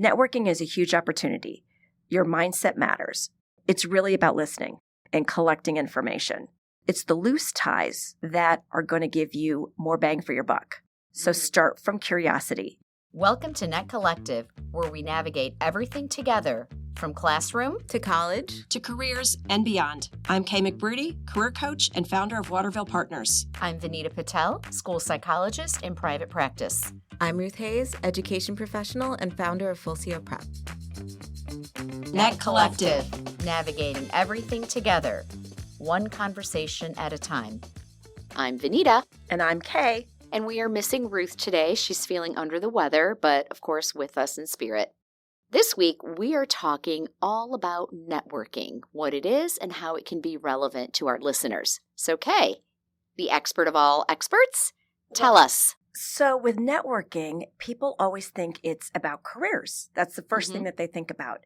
Networking is a huge opportunity. Your mindset matters. It's really about listening and collecting information. It's the loose ties that are going to give you more bang for your buck. So start from curiosity. Welcome to N.E.T Collective, where we navigate everything together, from classroom to college to careers and beyond. I'm Kay McBroody, career coach and founder of Waterville Partners. I'm N.E.T Patel, school psychologist in private practice. I'm Ruth Hayes, education professional and founder of Full CO Prep. N.E.T Collective, navigating everything together, one conversation at a time. I'm Vanita. And I'm Kay. And we are missing Ruth today. She's feeling under the weather, but of course with us in spirit. This week, we are talking all about networking, what it is and how it can be relevant to our listeners. So Kay, the expert of all experts, tell us. So with networking, people always think it's about careers. That's the first thing that they think about.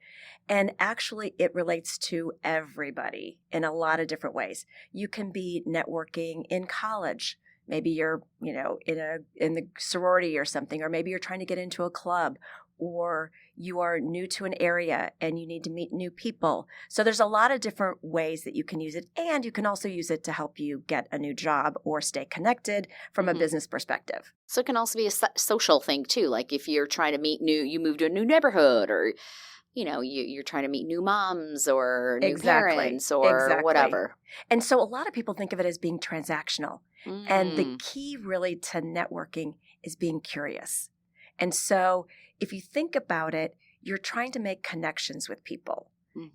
And actually, it relates to everybody in a lot of different ways. You can be networking in college. Maybe you're, in the sorority or something, or maybe you're trying to get into a club, or you are new to an area and you need to meet new people. So there's a lot of different ways that you can use it, and you can also use it to help you get a new job or stay connected from a business perspective. So it can also be a social thing too, like if you're trying to meet you move to a new neighborhood, or you're trying to meet new moms or new parents or whatever. And so a lot of people think of it as being transactional. And the key really to networking is being curious. And so if you think about it, you're trying to make connections with people.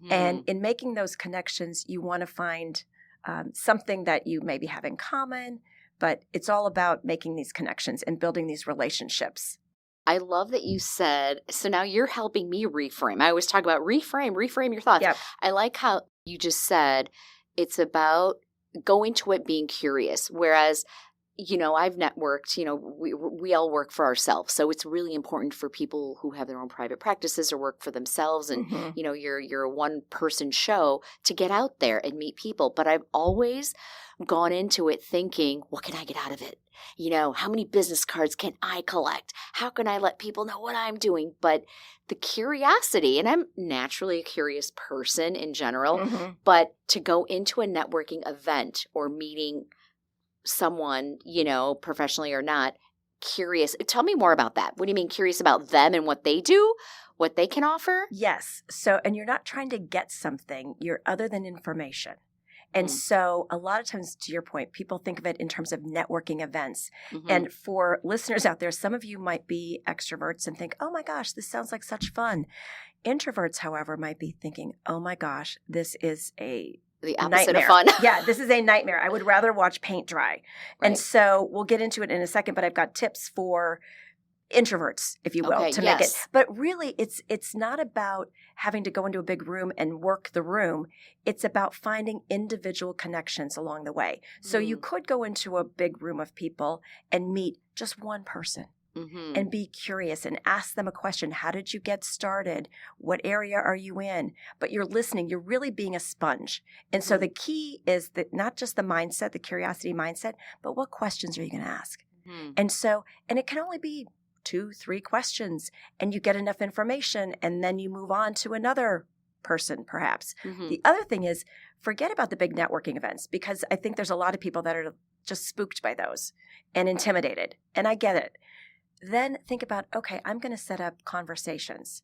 And in making those connections, you want to find something that you maybe have in common, but it's all about making these connections and building these relationships. I love that you said, so now you're helping me reframe. I always talk about reframe your thoughts. Yep. I like how you just said it's about going to it being curious, whereas I've networked, we all work for ourselves. So it's really important for people who have their own private practices or work for themselves and, you're a one-person show to get out there and meet people. But I've always gone into it thinking, what can I get out of it? How many business cards can I collect? How can I let people know what I'm doing? But the curiosity, and I'm naturally a curious person in general, but to go into a networking event or meeting someone, professionally or not, curious. Tell me more about that. What do you mean curious about them and what they do, what they can offer? Yes. So, and you're not trying to get something, you're other than information. And so a lot of times, to your point, people think of it in terms of networking events. And for listeners out there, some of you might be extroverts and think, oh my gosh, this sounds like such fun. Introverts, however, might be thinking, oh my gosh, this is the opposite of fun. Yeah, this is a nightmare. I would rather watch paint dry. Right. And so we'll get into it in a second, but I've got tips for introverts, if you will, to make it. But really, it's not about having to go into a big room and work the room. It's about finding individual connections along the way. So you could go into a big room of people and meet just one person. And be curious and ask them a question. How did you get started? What area are you in? But you're listening. You're really being a sponge. And so the key is that not just the mindset, the curiosity mindset, but what questions are you going to ask? And it can only be 2-3 questions, and you get enough information, and then you move on to another person, perhaps. The other thing is, forget about the big networking events, because I think there's a lot of people that are just spooked by those and intimidated. And I get it. Then think about, okay, I'm going to set up conversations.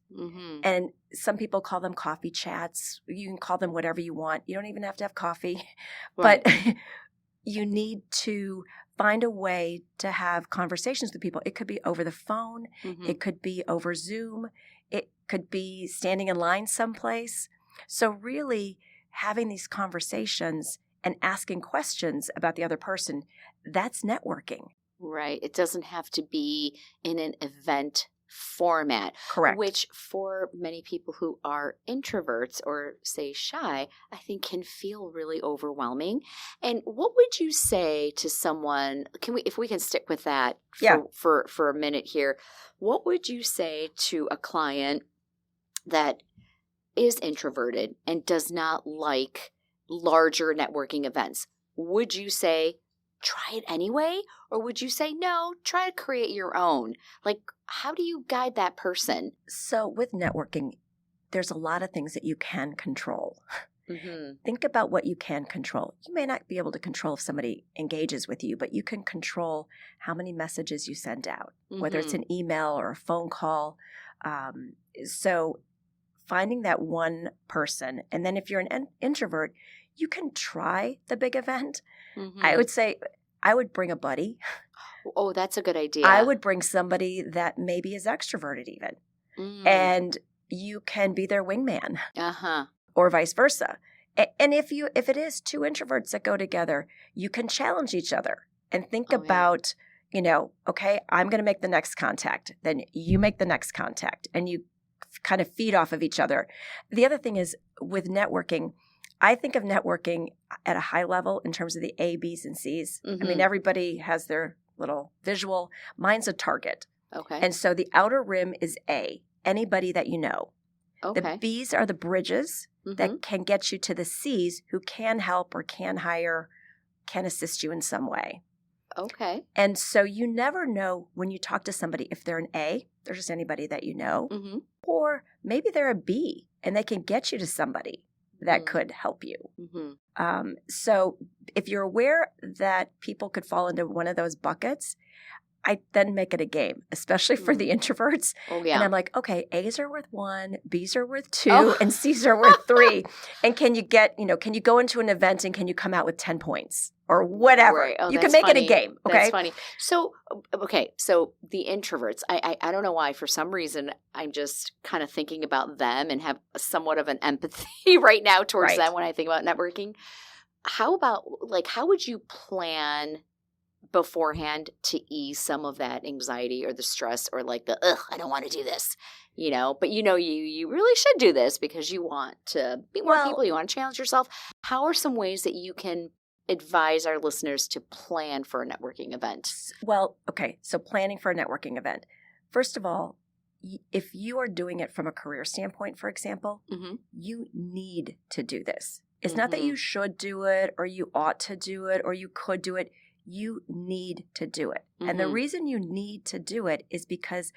And some people call them coffee chats. You can call them whatever you want. You don't even have to have coffee. Right. But you need to find a way to have conversations with people. It could be over the phone. It could be over Zoom. It could be standing in line someplace. So really having these conversations and asking questions about the other person, that's networking. Right. It doesn't have to be in an event format. Correct. Which for many people who are introverts or say shy, I think can feel really overwhelming. And what would you say to someone, if we can stick with that for a minute here, what would you say to a client that is introverted and does not like larger networking events? Would you say try it anyway? Or would you say, no, try to create your own? Like, how do you guide that person? So with networking, there's a lot of things that you can control. Mm-hmm. Think about what you can control. You may not be able to control if somebody engages with you, but you can control how many messages you send out, whether it's an email or a phone call. So finding that one person, and then if you're an introvert, you can try the big event. I would say I would bring a buddy. Oh, that's a good idea. I would bring somebody that maybe is extroverted even. And you can be their wingman. Or vice versa. And if it is two introverts that go together, you can challenge each other and think about, okay, I'm going to make the next contact. Then you make the next contact and you kind of feed off of each other. The other thing is with networking, I think of networking at a high level in terms of the A, B's, and C's. I mean, everybody has their little visual. Mine's a target. Okay. And so the outer rim is A, anybody that you know. Okay. The B's are the bridges that can get you to the C's who can help or can hire, can assist you in some way. Okay. And so you never know when you talk to somebody if they're an A, they're just anybody that you know, or maybe they're a B and they can get you to somebody that could help you. So if you're aware that people could fall into one of those buckets, I then make it a game, especially for the introverts. Oh, yeah. And I'm like, okay, A's are worth 1, B's are worth 2, and C's are worth 3. And can you go into an event and can you come out with 10 points or whatever? Right. Oh, you can make it a game. Okay. That's funny. So, so the introverts, I don't know why, for some reason, I'm just kind of thinking about them and have somewhat of an empathy right now towards them when I think about networking. How about, how would you plan beforehand to ease some of that anxiety or the stress or I don't want to do this, but you really should do this because you want to be more people, you want to challenge yourself. How are some ways that you can advise our listeners to plan for a networking event? Well, okay. So planning for a networking event. First of all, if you are doing it from a career standpoint, for example, you need to do this. It's not that you should do it or you ought to do it or you could do it. You need to do it. And the reason you need to do it is because,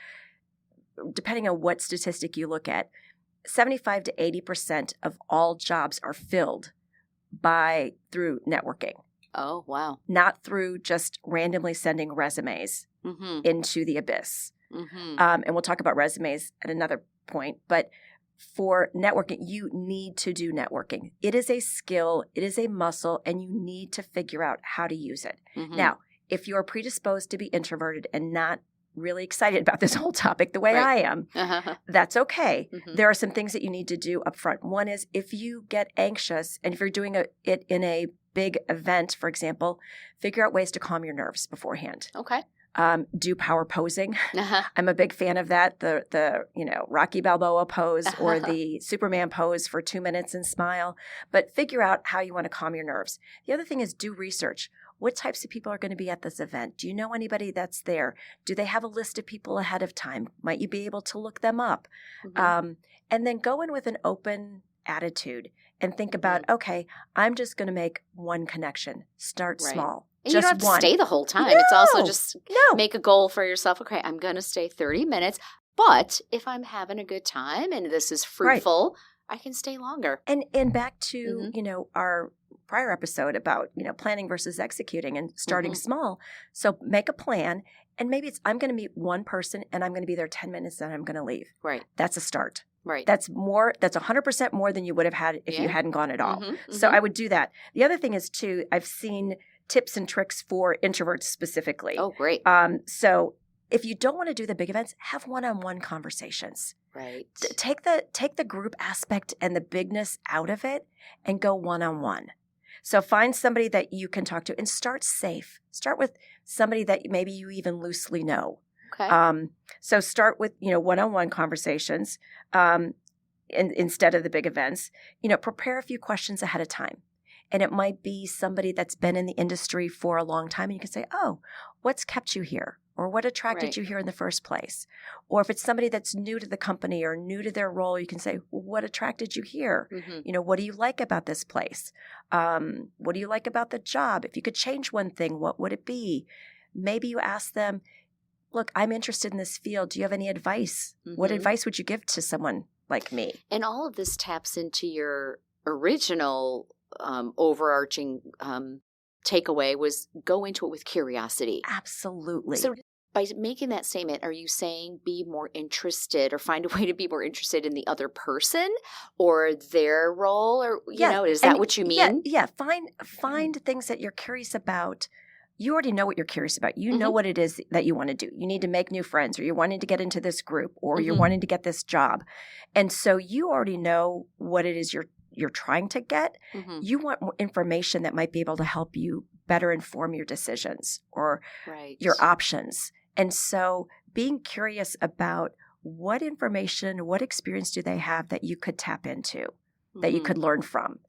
depending on what statistic you look at, 75 to 80% of all jobs are filled through networking. Oh, wow. Not through just randomly sending resumes into the abyss. And we'll talk about resumes at another point. But for networking, you need to do networking. It is a skill, it is a muscle, and you need to figure out how to use it. Now, if you're predisposed to be introverted and not really excited about this whole topic the way I am, that's okay. There are some things that you need to do up front. One is if you get anxious and if you're doing it in a big event, for example, figure out ways to calm your nerves beforehand. Okay. Do power posing. I'm a big fan of that. The Rocky Balboa pose or the Superman pose for 2 minutes and smile. But figure out how you want to calm your nerves. The other thing is do research. What types of people are going to be at this event? Do you know anybody that's there? Do they have a list of people ahead of time? Might you be able to look them up? And then go in with an open attitude and think about, okay, I'm just going to make one connection. Start small. And just you don't have one. to stay the whole time. No, it's also just make a goal for yourself. Okay, I'm going to stay 30 minutes. But if I'm having a good time and this is fruitful, I can stay longer. And back to, our prior episode about, planning versus executing and starting small. So make a plan. And maybe I'm going to meet one person and I'm going to be there 10 minutes and I'm going to leave. Right. That's a start. Right. That's 100% more than you would have had if you hadn't gone at all. So I would do that. The other thing is too, I've seen tips and tricks for introverts specifically. Oh, great. So if you don't want to do the big events, have one-on-one conversations. Right. Take the group aspect and the bigness out of it and go one-on-one. So find somebody that you can talk to and start safe. Start with somebody that maybe you even loosely know. Okay. So start with, one-on-one conversations instead of the big events. Prepare a few questions ahead of time. And it might be somebody that's been in the industry for a long time. And you can say, oh, what's kept you here? Or what attracted you here in the first place? Or if it's somebody that's new to the company or new to their role, you can say, well, what attracted you here? What do you like about this place? What do you like about the job? If you could change one thing, what would it be? Maybe you ask them, look, I'm interested in this field. Do you have any advice? What advice would you give to someone like me? And all of this taps into your original overarching takeaway was go into it with curiosity. Absolutely. So by making that statement, are you saying be more interested or find a way to be more interested in the other person or their role? Or, is that what you mean? Yeah. Find things that you're curious about. You already know what you're curious about. You know what it is that you want to do. You need to make new friends, or you're wanting to get into this group, or you're wanting to get this job. And so you already know what it is you're trying to get. You want more information that might be able to help you better inform your decisions or your options. And so being curious about what information, what experience do they have that you could tap into, that you could learn from.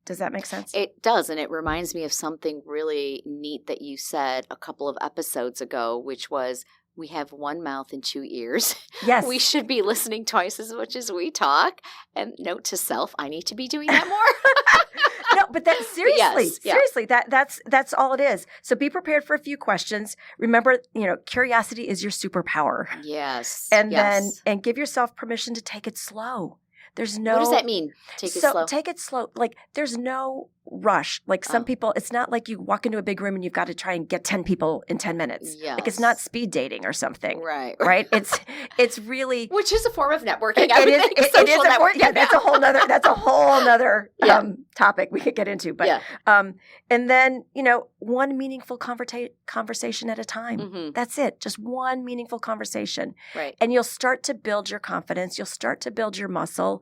Does that make sense? It does. And it reminds me of something really neat that you said a couple of episodes ago, which was we have one mouth and 2 ears. Yes. We should be listening twice as much as we talk. And note to self, I need to be doing that more. No, but seriously, that's all it is. So be prepared for a few questions. Remember, curiosity is your superpower. Yes. And give yourself permission to take it slow. There's no. What does that mean? Take it slow. Like there's no rush. Like some people, it's not like you walk into a big room and you've got to try and get 10 people in 10 minutes. Yes. Like it's not speed dating or something. Right. Right. It's really. Which is a form of networking. It is networking. Yeah, that's a whole nother topic we could get into. But and then one meaningful conversation at a time. That's it. Just one meaningful conversation. Right. And you'll start to build your confidence. You'll start to build your muscle.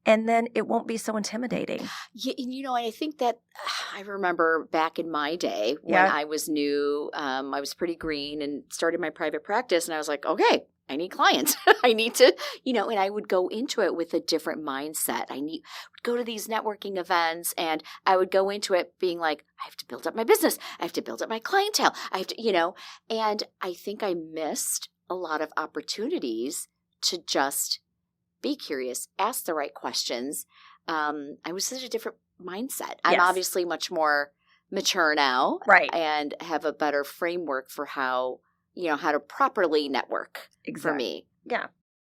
And then it won't be so intimidating. Yeah, and I think that I remember back in my day when I was new, I was pretty green and started my private practice. And I was like, okay, I need clients. I need to, and I would go into it with a different mindset. Would go to these networking events and I would go into it being like, I have to build up my business. I have to build up my clientele. I have to, and I think I missed a lot of opportunities to just be curious, ask the right questions. I was such a different mindset. I'm obviously much more mature now, right? And have a better framework for how to properly network for me.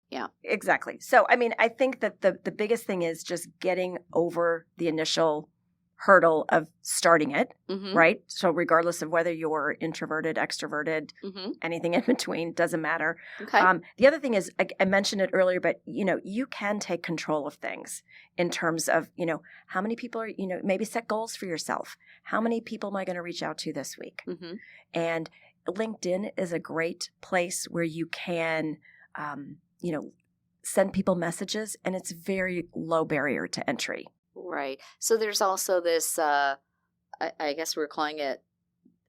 Yeah, exactly. So, I think that the biggest thing is just getting over the initial hurdle of starting it, right? So regardless of whether you're introverted, extroverted, anything in between, doesn't matter. Okay. The other thing is, I mentioned it earlier, but you can take control of things in terms of, how many people are, maybe set goals for yourself. How many people am I going to reach out to this week? And LinkedIn is a great place where you can, send people messages, and it's very low barrier to entry. Right. So there's also this, I guess we're calling it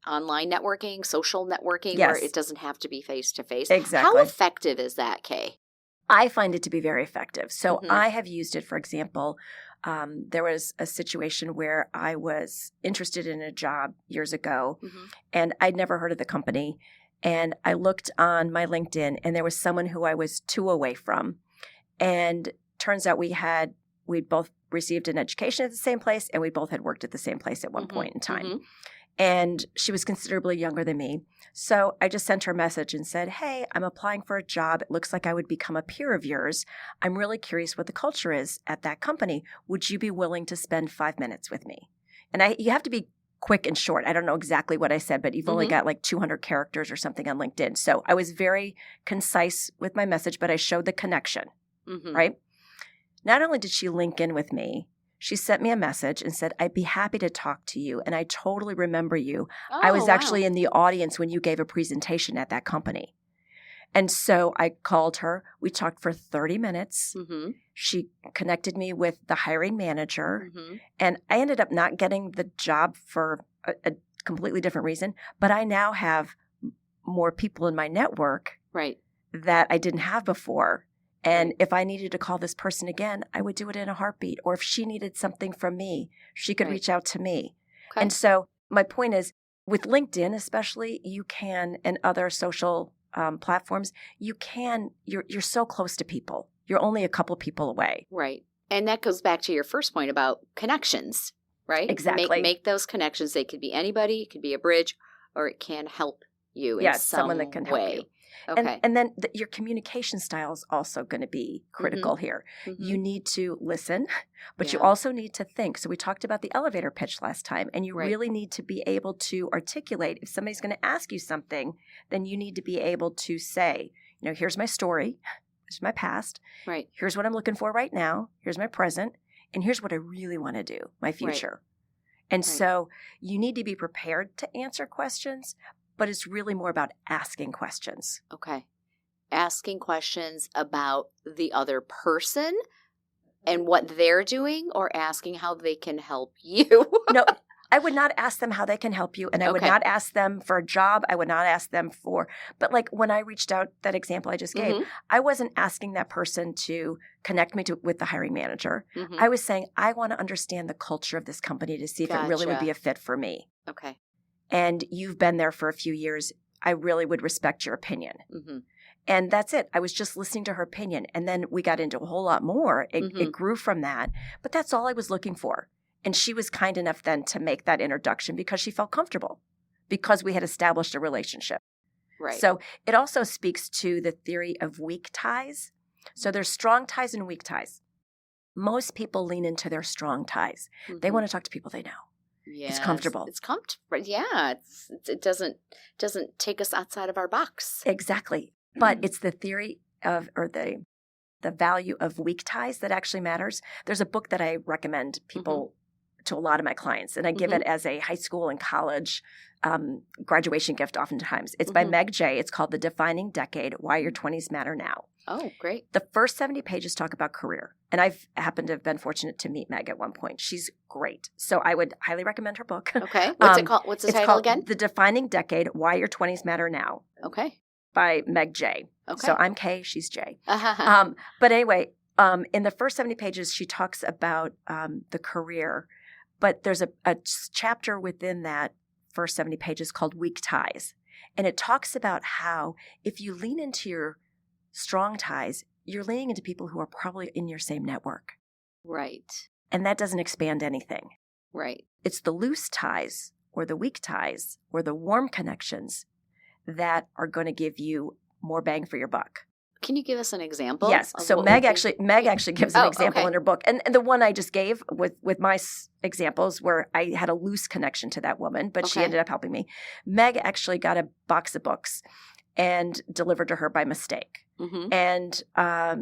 online networking, social networking, where it doesn't have to be face-to-face. Exactly. How effective is that, Kay? I find it to be very effective. So I have used it, for example, there was a situation where I was interested in a job years ago, and I'd never heard of the company. And I looked on my LinkedIn, and there was someone who I was 2 away from. And turns out we'd both received an education at the same place, and we both had worked at the same place at one point in time. And she was considerably younger than me. So I just sent her a message and said, hey, I'm applying for a job. It looks like I would become a peer of yours. I'm really curious what the culture is at that company. Would you be willing to spend 5 minutes with me? And you have to be quick and short. I don't know exactly what I said, but you've only got like 200 characters or something on LinkedIn. So I was very concise with my message, but I showed the connection, right? Not only did she link in with me, she sent me a message and said, I'd be happy to talk to you. And I totally remember you. I was actually in the audience when you gave a presentation at that company. And so I called her. We talked for 30 minutes. She connected me with the hiring manager. And I ended up not getting the job for a completely different reason. But I now have more people in my network that I didn't have before. And if I needed to call this person again, I would do it in a heartbeat. Or if she needed something from me, she could reach out to me. Okay. And so my point is, with LinkedIn especially, you can, and other social platforms, you're so close to people. You're only a couple people away. Right. And that goes back to your first point about connections, right? Exactly. Make those connections. They could be anybody, it could be a bridge, or it can help you in some someone that can help way. you. Okay. And then your communication style is also going to be critical here. Mm-hmm. You need to listen, but you also need to think. So we talked about the elevator pitch last time, and you really need to be able to articulate. If somebody's going to ask you something, then you need to be able to say, here's my story, here's my past, right? Here's what I'm looking for right now, here's my present, and here's what I really want to do, my future. Right. And so you need to be prepared to answer questions, but it's really more about asking questions. Okay. Asking questions about the other person and what they're doing, or asking how they can help you? No, I would not ask them how they can help you. And I would not ask them for a job. I would not ask them but like when I reached out, that example I just gave, I wasn't asking that person to connect me with the hiring manager. I was saying, I want to understand the culture of this company to see if it really would be a fit for me. Okay. And you've been there for a few years. I really would respect your opinion. And that's it. I was just listening to her opinion. And then we got into a whole lot more. It grew from that. But that's all I was looking for. And she was kind enough then to make that introduction because she felt comfortable, because we had established a relationship. Right. So it also speaks to the theory of weak ties. So there's strong ties and weak ties. Most people lean into their strong ties. They want to talk to people they know. Yes, it's comfortable. It's comfortable. Yeah, it doesn't take us outside of our box. Exactly. But it's the theory of, or the value of weak ties that actually matters. There's a book that I recommend people to a lot of my clients, and I give it as a high school and college graduation gift oftentimes. It's by Meg Jay. It's called The Defining Decade, Why Your 20s Matter Now. Oh, great. The first 70 pages talk about career. And I've happened to have been fortunate to meet Meg at one point. She's great. So I would highly recommend her book. Okay. What's it called? What's the title again? The Defining Decade, Why Your 20s Matter Now. Okay. By Meg Jay. Okay. So I'm Kay, she's Jay. But anyway, in the first 70 pages, she talks about the career. But there's a chapter within that first 70 pages called Weak Ties. And it talks about how if you lean into your strong ties, you're leaning into people who are probably in your same network. Right. And that doesn't expand anything. Right. It's the loose ties or the weak ties or the warm connections that are going to give you more bang for your buck. Can you give us an example? Yes. So Meg actually gives an example in her book. And the one I just gave with my examples where I had a loose connection to that woman, but she ended up helping me. Meg actually got a box of books and delivered to her by mistake. And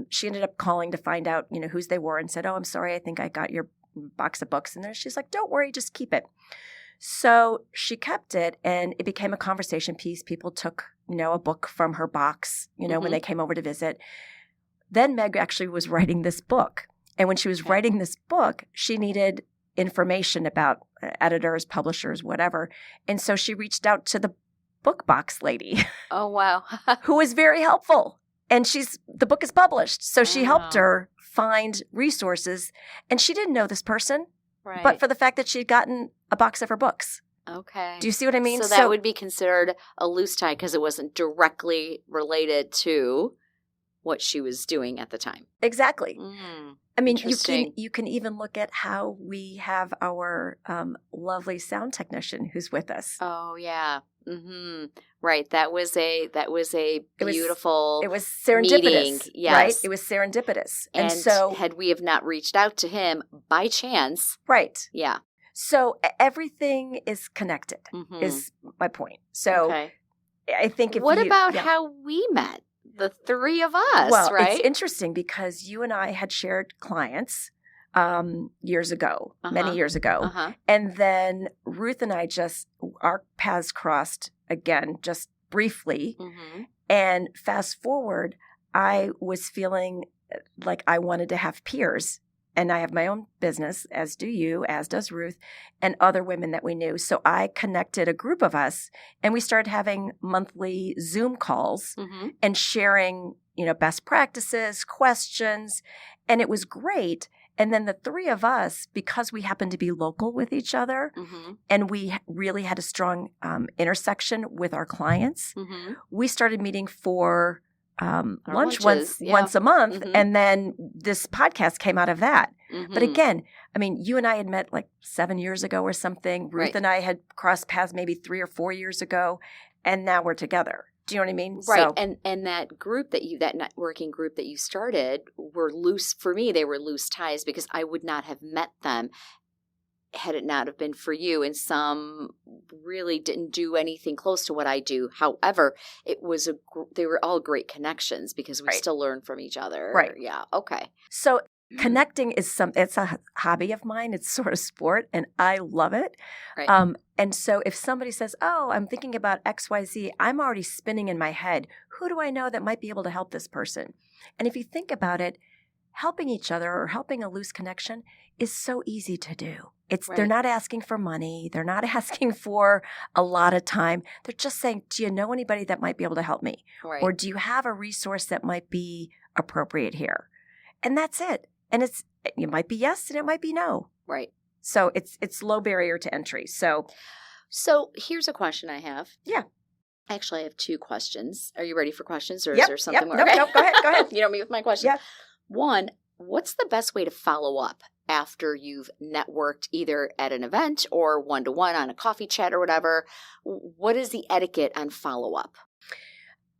she ended up calling to find out, whose they were, and said, "Oh, I'm sorry. I think I got your box of books." And she's like, "Don't worry, just keep it." So she kept it, and it became a conversation piece. People took, a book from her box, when they came over to visit. Then Meg actually was writing this book. And when she was writing this book, she needed information about editors, publishers, whatever. And so she reached out to the book box lady. Oh, wow. Who was very helpful. And the book is published. So she helped her find resources. And she didn't know this person. Right. But for the fact that she had gotten a box of her books. Okay. Do you see what I mean? So that would be considered a loose tie because it wasn't directly related to what she was doing at the time. Exactly. I mean, you can even look at how we have our lovely sound technician who's with us. Oh yeah. Right. That was a beautiful. It was serendipitous. Meeting. Yes. Right. It was serendipitous. And so had we have not reached out to him by chance. Right. Yeah. So everything is connected. Is my point. So I think what about how we met? The three of us, well, right? It's interesting because you and I had shared clients years ago, many years ago. And then Ruth and I our paths crossed again, just briefly. And fast forward, I was feeling like I wanted to have peers. And I have my own business, as do you, as does Ruth, and other women that we knew. So I connected a group of us, and we started having monthly Zoom calls and sharing, best practices, questions, and it was great. And then the three of us, because we happened to be local with each other, and we really had a strong intersection with our clients, we started meeting for lunch once a month, and then this podcast came out of that. But again, I mean, you and I had met like 7 years ago or something. Ruth and I had crossed paths maybe 3 or 4 years ago, and now we're together. Do you know what I mean? Right. So, and that group that networking group that you started were loose, for me, they were loose ties because I would not have met them had it not have been for you. And some really didn't do anything close to what I do. However, they were all great connections because we still learn from each other. Right. Yeah. Okay. So connecting is it's a hobby of mine. It's sort of sport, and I love it. Right. And so if somebody says, oh, I'm thinking about XYZ, I'm already spinning in my head. Who do I know that might be able to help this person? And if you think about it, helping each other or helping a loose connection is so easy to do. They're not asking for money. They're not asking for a lot of time. They're just saying, do you know anybody that might be able to help me? Right. Or do you have a resource that might be appropriate here? And that's it. And it might be yes and it might be no. Right. So it's low barrier to entry. So here's a question I have. Yeah. Actually, I have 2 questions. Are you ready for questions, or is Yep, there something more? Nope, go ahead. You know me with my question. Yeah. 1, what's the best way to follow up after you've networked either at an event or one-to-one on a coffee chat or whatever? What is the etiquette on follow-up?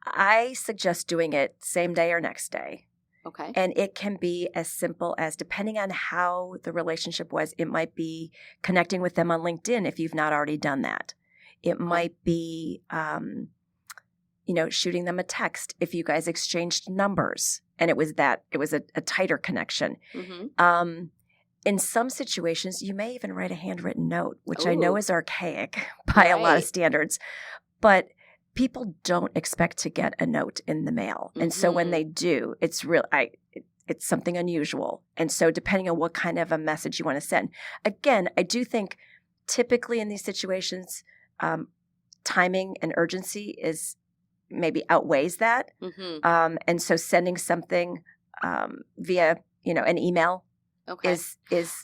I suggest doing it same day or next day. Okay. And it can be as simple as, depending on how the relationship was, it might be connecting with them on LinkedIn if you've not already done that. It might be, shooting them a text if you guys exchanged numbers and it was a tighter connection. In some situations, you may even write a handwritten note, which I know is archaic by a lot of standards, but people don't expect to get a note in the mail. And so when they do, it's something unusual. And so depending on what kind of a message you want to send. Again, I do think typically in these situations, timing and urgency is maybe outweighs that. And so sending something via, an email is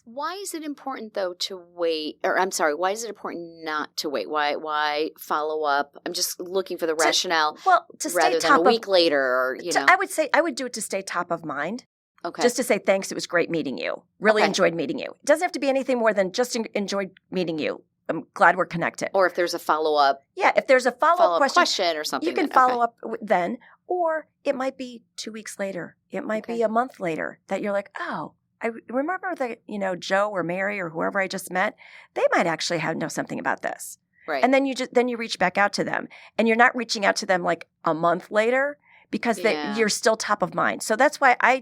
Why is it important though to wait, or I'm sorry, why is it important not to wait? Why follow up? I'm just looking for the rationale to stay rather than a week later, or I would say I would do it to stay top of mind. Okay. Just to say thanks, it was great meeting you. Really enjoyed meeting you. It doesn't have to be anything more than just enjoyed meeting you. I'm glad we're connected. Or if there's a follow-up. Yeah, if there's a follow-up question or something. You can follow up then, or it might be 2 weeks later. It might be a month later that you're like, oh, I remember that, Joe or Mary or whoever I just met, they might actually know something about this. Right. And then you reach back out to them, and you're not reaching out to them like a month later because you're still top of mind. So that's why I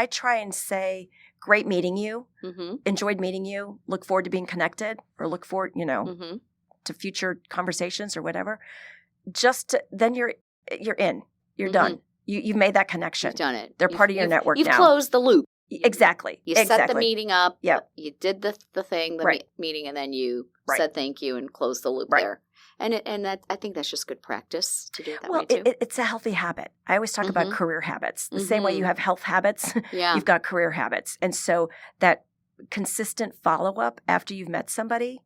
try and say, great meeting you, enjoyed meeting you, look forward to being connected, or look forward, to future conversations or whatever. Then you're in, you're done. You've made that connection. You've done it. They're part of your network now. You've closed the loop. Exactly. You set the meeting up. Yep. You did the thing, meeting, and then you said thank you and closed the loop there. And that, I think that's just good practice to do it that way too. It's a healthy habit. I always talk about career habits. The same way you have health habits, you've got career habits. And so that consistent follow-up after you've met somebody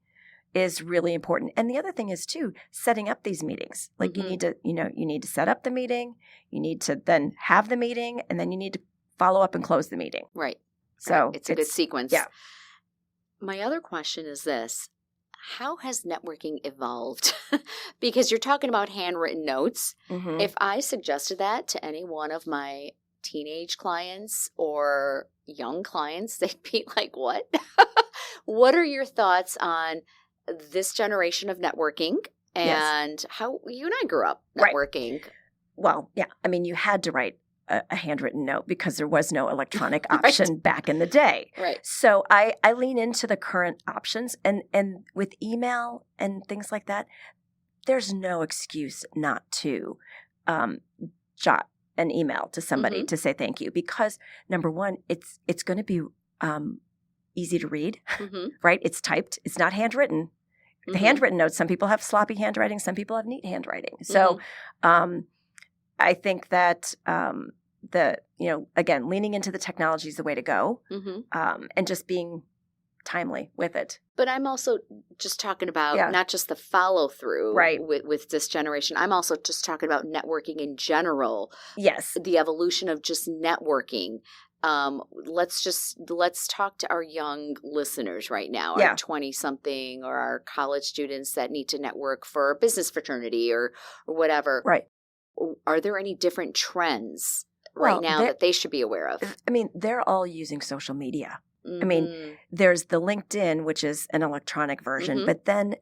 is really important. And the other thing is too, setting up these meetings. Like you need to set up the meeting, you need to then have the meeting, and then you need to follow up and close the meeting. Right. So it's a good sequence. Yeah. My other question is this. How has networking evolved? Because you're talking about handwritten notes. If I suggested that to any one of my teenage clients or young clients, they'd be like, what? What are your thoughts on this generation of networking and how you and I grew up networking? Right. Well, yeah. I mean, you had to write a handwritten note because there was no electronic option back in the day. Right. So I lean into the current options, and with email and things like that, there's no excuse not to jot an email to somebody to say thank you, because number one, it's going to be easy to read, right? It's typed. It's not handwritten. The handwritten notes, some people have sloppy handwriting, some people have neat handwriting. So I think that again, leaning into the technology is the way to go, and just being timely with it. But I'm also just talking about not just the follow through with this generation. I'm also just talking about networking in general. Yes. The evolution of just networking. Let's talk to our young listeners right now, our 20-something or our college students that need to network for a business fraternity or whatever. Right. Are there any different trends right now that they should be aware of? I mean, they're all using social media. I mean, there's the LinkedIn, which is an electronic version, but then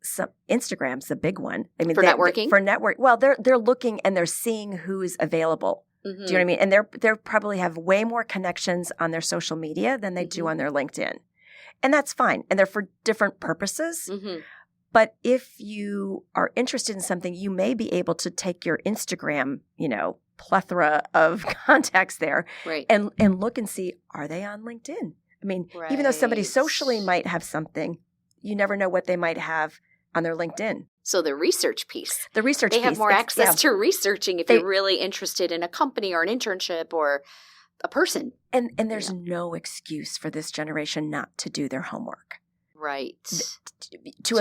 some Instagram's the big one. I mean, for networking? For network. Well, they're looking and they're seeing who's available. Do you know what I mean? And they're probably have way more connections on their social media than they do on their LinkedIn. And that's fine. And they're for different purposes. But if you are interested in something, you may be able to take your Instagram, plethora of contacts there and look and see, are they on LinkedIn? I mean, even though somebody socially might have something, you never know what they might have on their LinkedIn. So the research piece. They have more access to researching if you're really interested in a company or an internship or a person. And there's no excuse for this generation not to do their homework. Right. To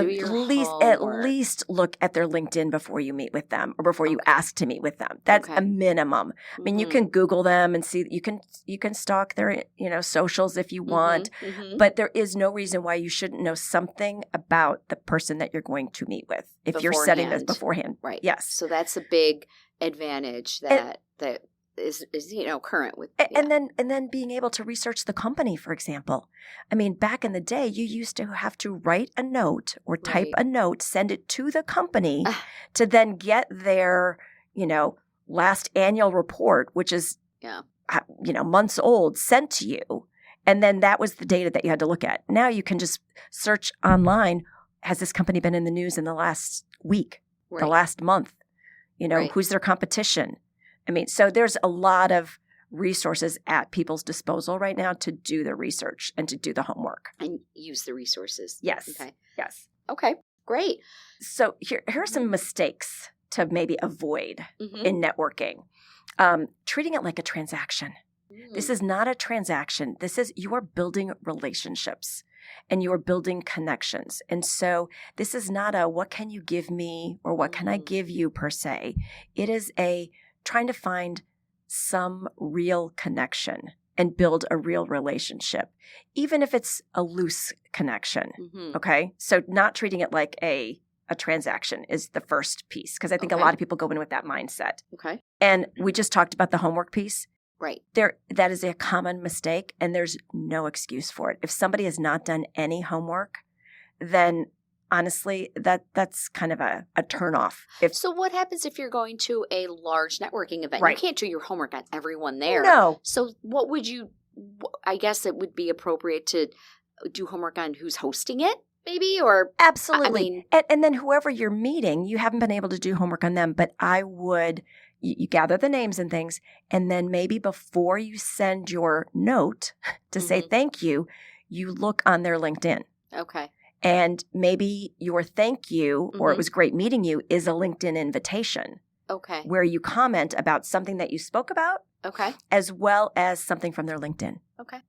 at least look at their LinkedIn before you meet with them or before you ask to meet with them. That's a minimum. I mean, you can Google them and see, you can stalk their, socials if you want, but there is no reason why you shouldn't know something about the person that you're going to meet with if you're setting this beforehand. Right. Yes. So that's a big advantage that is current with and then being able to research the company, for example. I mean, back in the day, you used to have to write a note or type a note, send it to the company to then get their last annual report, which is months old, sent to you, and then that was the data that you had to look at. Now you can just search online, has this company been in the news in the last week, the last month, who's their competition? I mean, so there's a lot of resources at people's disposal right now to do the research and to do the homework. And use the resources. Yes. Okay. Yes. Okay. Great. So here are some mistakes to maybe avoid in networking. Treating it like a transaction. This is not a transaction. You are building relationships and you are building connections. And so this is not a what can you give me or what can I give you per se. It is trying to find some real connection and build a real relationship, even if it's a loose connection. Okay? So not treating it like a transaction is the first piece, because I think a lot of people go in with that mindset. Okay. And we just talked about the homework piece. Right. That is a common mistake, and there's no excuse for it. If somebody has not done any homework, then honestly, that's kind of a turnoff. So what happens if you're going to a large networking event? Right. You can't do your homework on everyone there. No. So what would I guess it would be appropriate to do homework on who's hosting it, maybe? Or absolutely. And then whoever you're meeting, you haven't been able to do homework on them, but I would, you gather the names and things, and then maybe before you send your note to say thank you, you look on their LinkedIn. Okay. And maybe your thank you or it was great meeting you is a LinkedIn invitation. Okay. Where you comment about something that you spoke about. Okay. As well as something from their LinkedIn. Okay.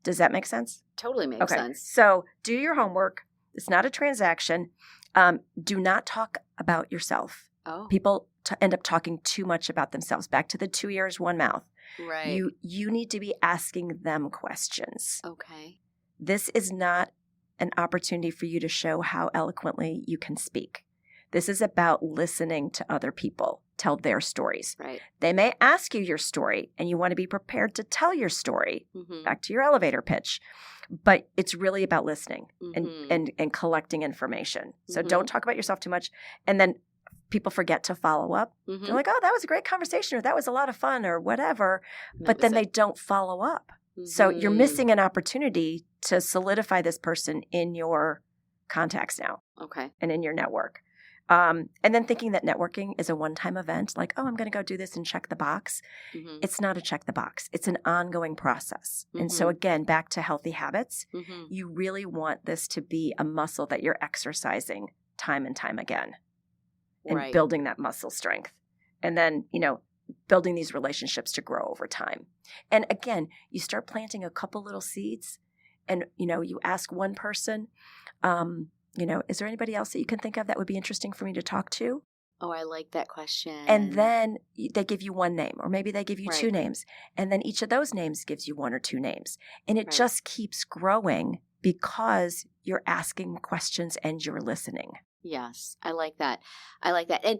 Does that make sense? Totally makes sense. So do your homework. It's not a transaction. Do not talk about yourself. Oh. People end up talking too much about themselves. Back to the 2 ears, 1 mouth. Right. You need to be asking them questions. Okay. This is not an opportunity for you to show how eloquently you can speak. This is about listening to other people tell their stories. Right. They may ask you your story, and you want to be prepared to tell your story. Back to your elevator pitch. But it's really about listening and collecting information. So don't talk about yourself too much. And then people forget to follow up. They're like, oh, that was a great conversation, or that was a lot of fun, or whatever. But then they don't follow up. So you're missing an opportunity to solidify this person in your contacts now. Okay. And in your network. And then thinking that networking is a one-time event, like, oh, I'm going to go do this and check the box. It's not a check the box. It's an ongoing process. And so again, back to healthy habits, you really want this to be a muscle that you're exercising time and time again and building that muscle strength. And then, building these relationships to grow over time. And again, you start planting a couple little seeds and, you ask one person, is there anybody else that you can think of that would be interesting for me to talk to? Oh, I like that question. And then they give you one name, or maybe they give you two names. And then each of those names gives you one or two names. And it just keeps growing because you're asking questions and you're listening. Yes, I like that. And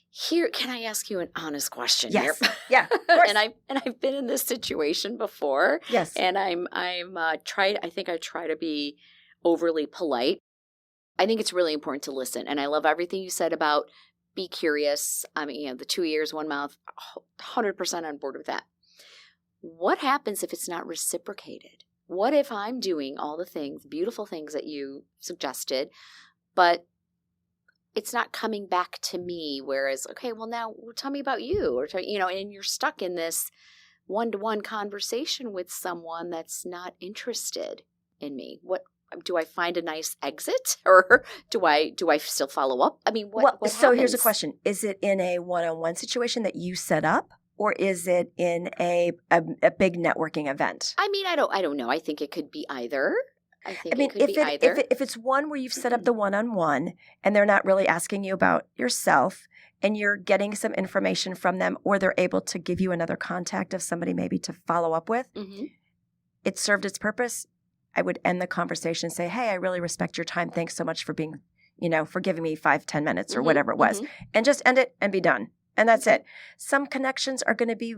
here, can I ask you an honest question? Yes. Here? Yeah. Of course. and I've been in this situation before. Yes. And I think I try to be overly polite. I think it's really important to listen. And I love everything you said about be curious. I mean, the 2 ears, 1 mouth, 100% on board with that. What happens if it's not reciprocated? What if I'm doing all the things, beautiful things that you suggested, but it's not coming back to me? Whereas, okay, well now tell me about you, or and you're stuck in this one-to-one conversation with someone that's not interested in me. What do I find a nice exit, or do I still follow up? I mean, what so happens? Here's a question. Is it in a one-on-one situation that you set up, or is it in a big networking event? I mean, I don't know. I think it could be either. If it's one where you've set up the one-on-one and they're not really asking you about yourself and you're getting some information from them, or they're able to give you another contact of somebody maybe to follow up with, it served its purpose. I would end the conversation and say, hey, I really respect your time. Thanks so much for being, for giving me 5-10 minutes or whatever it was. And just end it and be done. And that's it. Some connections are going to be,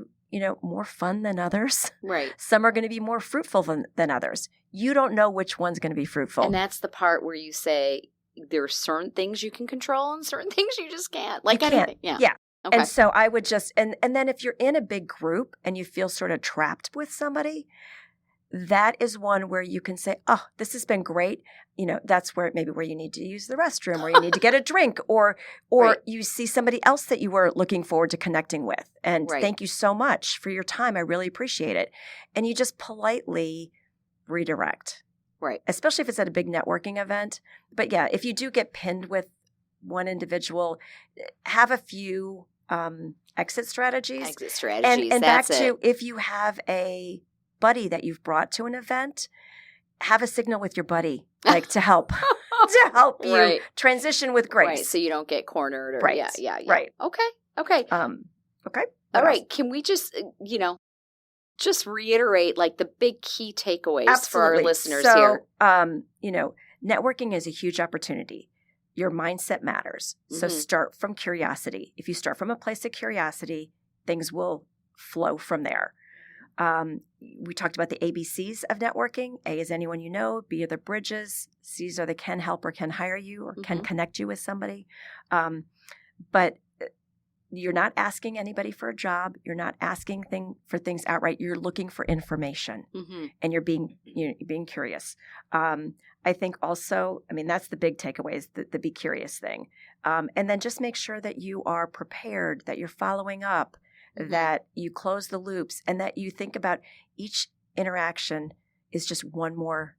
more fun than others. Right. Some are going to be more fruitful than others. You don't know which one's going to be fruitful. And that's the part where you say there are certain things you can control and certain things you just can't. Like anything. Yeah. Okay. And so I would just, and then if you're in a big group and you feel sort of trapped with somebody, that is one where you can say, oh, this has been great. That's where you need to use the restroom, or you need to get a drink, or you see somebody else that you were looking forward to connecting with. And thank you so much for your time. I really appreciate it. And you just politely redirect. Right. Especially if it's at a big networking event. But yeah, if you do get pinned with one individual, have a few exit strategies. And back to, if you have a buddy that you've brought to an event, have a signal with your buddy, like to help you transition with grace. Right, so you don't get cornered. Or, right. Yeah. Right. Okay. Okay. All right. Can we just, just reiterate like the big key takeaways for our listeners here? Networking is a huge opportunity. Your mindset matters. So start from curiosity. If you start from a place of curiosity, things will flow from there. We talked about the ABCs of networking. A is anyone you know. B are the bridges. C's are the can help or can hire you or can connect you with somebody. But you're not asking anybody for a job. You're not asking for things outright. You're looking for information, and you're being curious. I think also, that's the big takeaway is the be curious thing. And then just make sure that you are prepared, that you're following up, that you close the loops, and that you think about each interaction is just one more,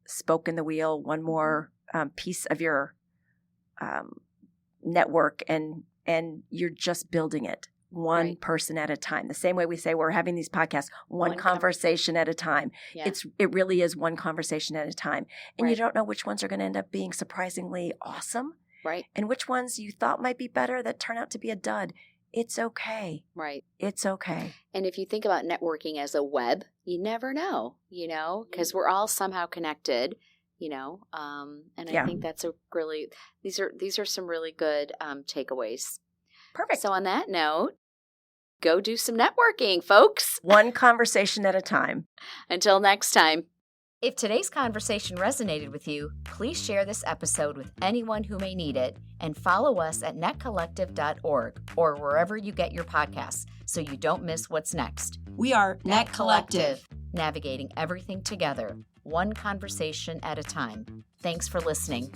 spoke in the wheel, one more piece of your network, and you're just building it one person at a time. The same way we say we're having these podcasts, one conversation at a time. Yeah. It really is one conversation at a time. And you don't know which ones are going to end up being surprisingly awesome. Right. And which ones you thought might be better that turn out to be a dud. It's okay. Right. It's okay. And if you think about networking as a web, you never know, because we're all somehow connected, and I think that's these are some really good takeaways. Perfect. So on that note, go do some networking, folks. One conversation at a time. Until next time. If today's conversation resonated with you, please share this episode with anyone who may need it, and follow us at netcollective.org or wherever you get your podcasts so you don't miss what's next. We are Net Collective, navigating everything together, one conversation at a time. Thanks for listening.